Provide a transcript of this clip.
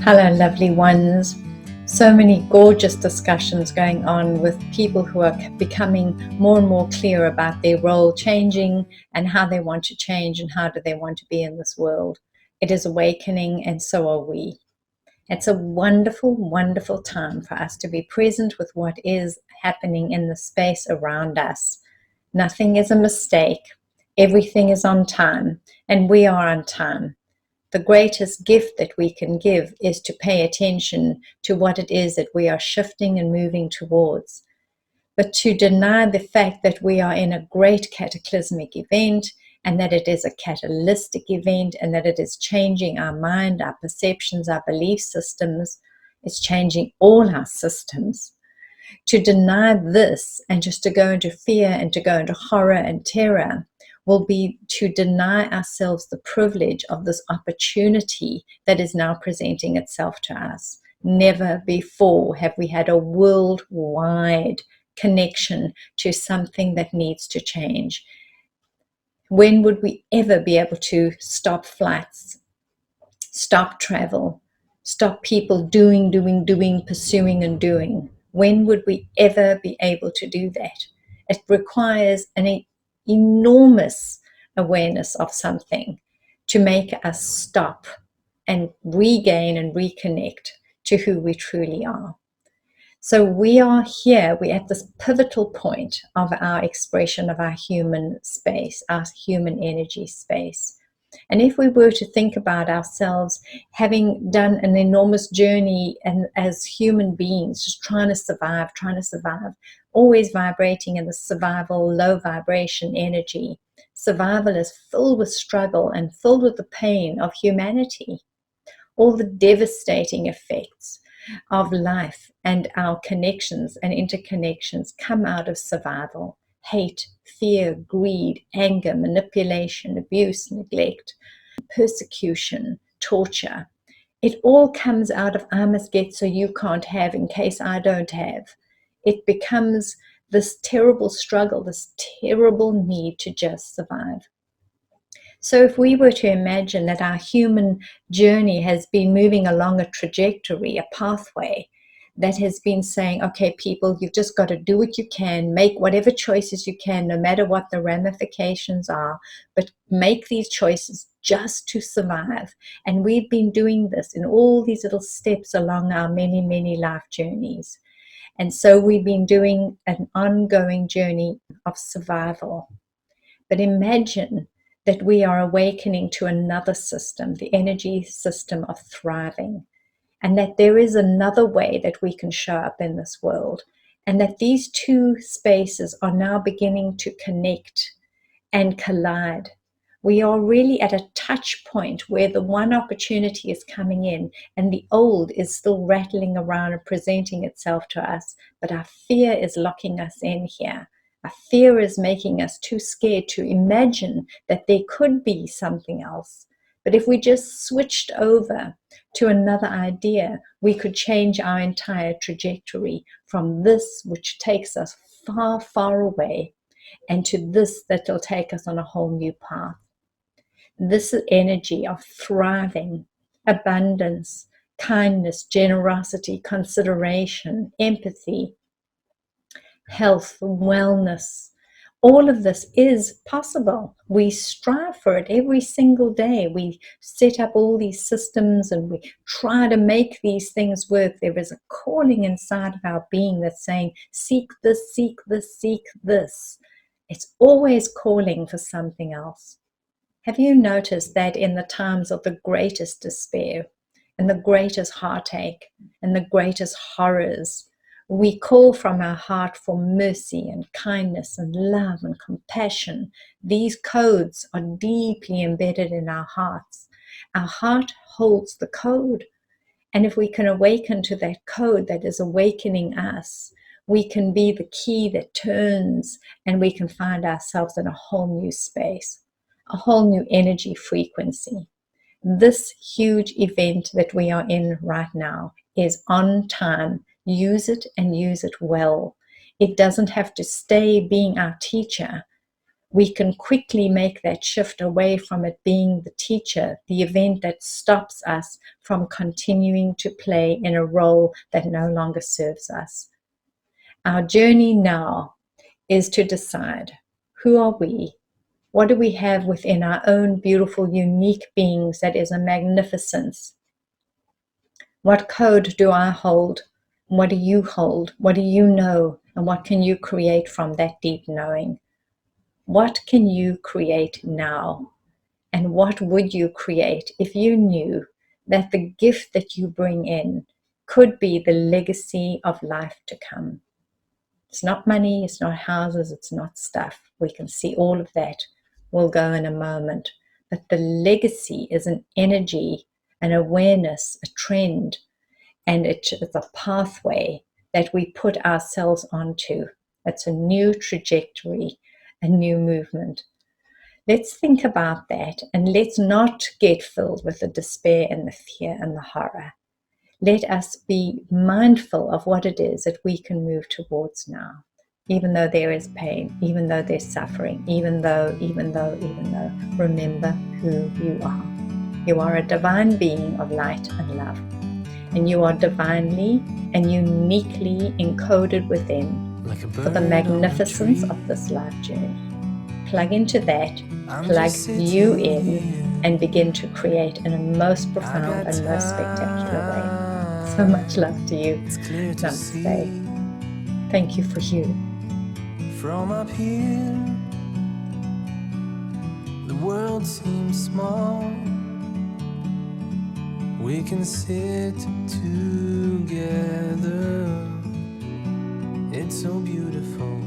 Hello, lovely ones. So many gorgeous discussions going on with people who are becoming more and more clear about their role changing and how they want to change and how do they want to be in this world. It is awakening, and so are we. It's a wonderful, wonderful time for us to be present with what is happening in the space around us. Nothing is a mistake. Everything is on time, and we are on time. The greatest gift that we can give is to pay attention to what it is that we are shifting and moving towards. But to deny the fact that we are in a great cataclysmic event and that it is a catalytic event and that it is changing our mind, our perceptions, our belief systems, it's changing all our systems. To deny this and just to go into fear and to go into horror and terror will be to deny ourselves the privilege of this opportunity that is now presenting itself to us. Never before have we had a worldwide connection to something that needs to change. When would we ever be able to stop flights, stop travel, stop people doing, pursuing and doing? When would we ever be able to do that? It requires an enormous awareness of something to make us stop and regain and reconnect to who we truly are. So we are here, we're at this pivotal point of our expression of our human space, our human energy space. And if we were to think about ourselves having done an enormous journey and as human beings, just trying to survive, always vibrating in the survival, low vibration energy. Survival is filled with struggle and filled with the pain of humanity, all the devastating effects of life and our connections and interconnections come out of survival. Hate, fear, greed, anger, manipulation, abuse, neglect, persecution, torture. It all comes out of I must get so you can't have in case I don't have. It becomes this terrible struggle, this terrible need to just survive. So if we were to imagine that our human journey has been moving along a trajectory, a pathway that has been saying, okay, people, you've just got to do what you can, make whatever choices you can, no matter what the ramifications are, but make these choices just to survive. And we've been doing this in all these little steps along our many, many life journeys. And so we've been doing an ongoing journey of survival. But imagine that we are awakening to another system, the energy system of thriving, and that there is another way that we can show up in this world, and that these two spaces are now beginning to connect and collide. We are really at a touch point where the one opportunity is coming in and the old is still rattling around and presenting itself to us, but our fear is locking us in here. Our fear is making us too scared to imagine that there could be something else. But if we just switched over to another idea, we could change our entire trajectory from this, which takes us far, far away, and to this that will take us on a whole new path. This energy of thriving, abundance, kindness, generosity, consideration, empathy, health, wellness, all of this is possible. We strive for it every single day. We set up all these systems and we try to make these things work. There is a calling inside of our being that's saying, seek this, seek this, seek this. It's always calling for something else. Have you noticed that in the times of the greatest despair and the greatest heartache and the greatest horrors, we call from our heart for mercy and kindness and love and compassion. These codes are deeply embedded in our hearts. Our heart holds the code. And if we can awaken to that code that is awakening us, we can be the key that turns and we can find ourselves in a whole new space, a whole new energy frequency. This huge event that we are in right now is on time. Use it and use it well. It doesn't have to stay being our teacher. we can quickly make that shift away from it being the teacher, the event that stops us from continuing to play in a role that no longer serves us. Our journey now is to decide, who are we? What do we have within our own beautiful, unique beings that is a magnificence? What code do I hold? What do you hold? What do you know? And what can you create from that deep knowing? What can you create now? And what would you create if you knew that the gift that you bring in could be the legacy of life to come? It's not money, it's not houses, it's not stuff. We can see all of that. We'll go in a moment. But the legacy is an energy, an awareness, a trend, and it's a pathway that we put ourselves onto. It's a new trajectory, a new movement. Let's think about that, and let's not get filled with the despair and the fear and the horror. Let us be mindful of what it is that we can move towards now, even though there is pain, even though there's suffering, even though, remember who you are. You are a divine being of light and love, and you are divinely and uniquely encoded within for the magnificence of this life journey. Plug into that, plug you in, and begin to create in a most profound and most spectacular way. So much love to you. Namaste. Thank you for you. From up here, the world seems small. We can sit together. It's so beautiful.